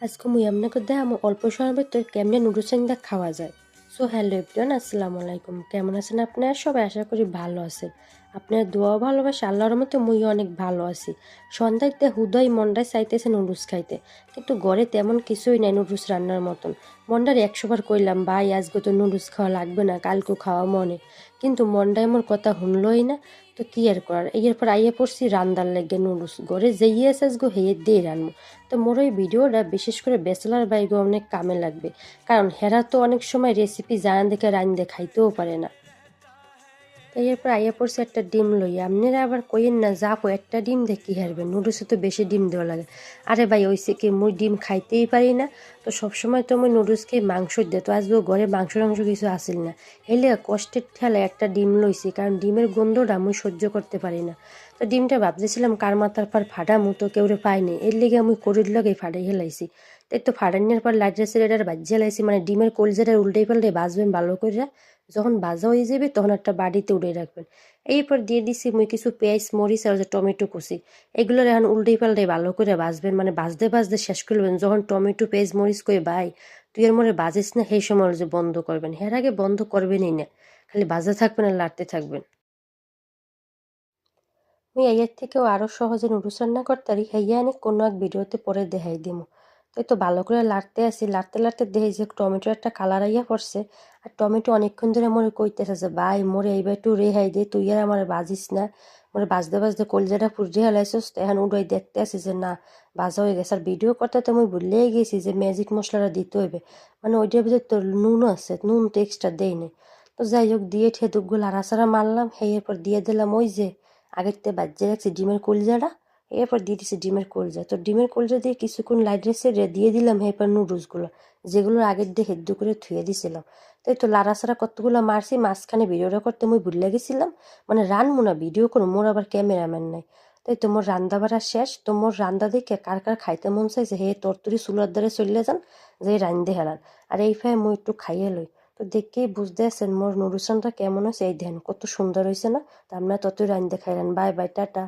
আজকে মুই আপনাকে দেখামো অল্প সময়ের ভিতরে কেমনে নুডলস রান্না খাওয়া যায়। সো হ্যালো এভরিওয়ান, আসসালামু আলাইকুম। কেমন আছেন আপনারা সবাই? আশা করি ভালো আছেন। আপনার দোয়া ভালোবাসা আল্লাহর মতো মুই অনেক ভালো আছি। সন্ধ্যাতে হুদয় মনটায় চাইতেছে নুডলস খাইতে, কিন্তু ঘরে তেমন কিছুই নাই নুডলস রান্নার মতন। মনটার 100 বার কইলাম, ভাই আজকে তো নুডলস খাওয়া লাগবে না, কালকে খাওয়া মনে, কিন্তু মনটাই মোর কথা শুনলই না। তো কি আর করার, এরপর আইয়া পড়ছি রান্দার লেগে নুডলস। ঘরে যেই আছে আজগো হেয়ে দিয়ে রান্নু। তো মোর এই ভিডিওটা বিশেষ করে ব্যাচেলার বাইগো অনেক কামে লাগবে, কারণ হেরা তো অনেক সময় রেসিপি জানা দেখে রাইন্দে খাইতেও পারে না। তো এরপর আইয়া পড়ছে একটা ডিম লইয়া। আপনারা আবার কইেন না, যা কো একটা ডিম দিয়ে কী হারবেন, নুডলসে তো বেশি ডিম দেওয়া লাগে। আরে ভাই ওইসে কি মুই ডিম খাইতেই পারি না? তো সবসময় তো মুই নুডলস খেয়ে মাংস দে, তো আজকেও ঘরে মাংস কিছু আসিল না। এলে কষ্টের ঠেলায় একটা ডিম লইছি, কারণ ডিমের গন্ধটা মুই সহ্য করতে পারি না। তো ডিমটা ভাবতেছিলাম কার মাথার পর ফাটামু, তো কেউরে পাইনি, এর লেগে আমি করির লগে ফাটাই হেলাইছি। তাই তো ফাটানোর পর লাইটার সিলেটার বাজিয়ে হেলাইছি, মানে ডিমের কলজাটা উল্টাই পাল্টে বাজবেন ভালো করে। যখন ভাজা হয়ে যাবে তখন একটা বাড়িতে উড়ে রাখবেন। এরপর দিয়ে দিছি মুই কিছু পেঁয়াজ, মরিচ আর যে টমেটো কুচি। এগুলোর এখন উল্টাই পাল্টাই ভালো করে ভাজবেন, মানে ভাজতে ভাজতে শেষ করবেন। যখন টমেটো, পেঁয়াজ, মরিচ কই ভাই তুই এর মধ্যে বাজিস না, সেই সময় যে বন্ধ করবেন। এর আগে বন্ধ করবেনই না, খালি ভাজা থাকবেন আর লাড়তে থাকবেন। মুই এর থেকেও আরও সহজে নুডলস রান্না করতারি, হেয়া আমি কোনো এক ভিডিওতে পরে দেখাই দিমু। তাই তো ভালো করে লাড়তে আসি, লাড়তে লাড়তে দেখি যে টমেটোর একটা কালার আইয়া পড়ছে। আর টমেটো অনেকক্ষণ ধরে মোরে কইতেছে যে ভাই মোরে এইবার একটু রেহাই দে, তুই আর আমার বাজিস না, মোরে বাজতে বাজতে কলজাটা পুড়ে হেলাইছিস। এখন উড়াই দেখতে আসি যে না, ভাজা হয়ে গেছে। আর ভিডিও করতে তো আমি ভুলেই গেছি যে ম্যাজিক মশলাটা দিতে হইবে, মানে ওইটার ভিতরে তোর নুন আছে, নুন তো এক্সট্রা দেই নি। তো যাই হোক, দিয়ে ঠেদুকগুলো লাড়াচাড়া মারলাম, এরপর দিয়ে দিলাম ওই যে আগের থেকে বাজিয়ে রাখছি ডিমের কলজাটা। এরপর দিয়ে দিচ্ছি ডিমের কলজা। তো ডিমের কলজা দিয়ে কিছুক্ষণ লাইট রেসে দিয়ে দিলাম এরপর নুডলসগুলো, যেগুলো আগের দিয়ে হেদ্দু করে ধুয়ে দিছিলাম। তাই তো লাড়াছাড়া কতগুলো মারছি, মাঝখানে ভিডিওটা করতে মুই ভুলে গেছিলাম, মানে রানবো না ভিডিও করো, মোর আবার ক্যামেরাম্যান নাই। তাই তো মোর রান্দা বাড়া শেষ। তো মোর রান্দা দেখে কার কার খাইতে মন চাইছে হে তরতরি চুলার দ্বারে চলে যান, যে রান্দে হেলান। আর এই ফাই মুই একটু খাইয়ে লই। তো দেখেই বুঝতে আছেন মোর নুডলসটা কেমন হয়েছে, এই ধ্যান কত সুন্দর হয়েছে না। তা আপনারা ততই রান্দে খাইলেন। Bye bye, tata.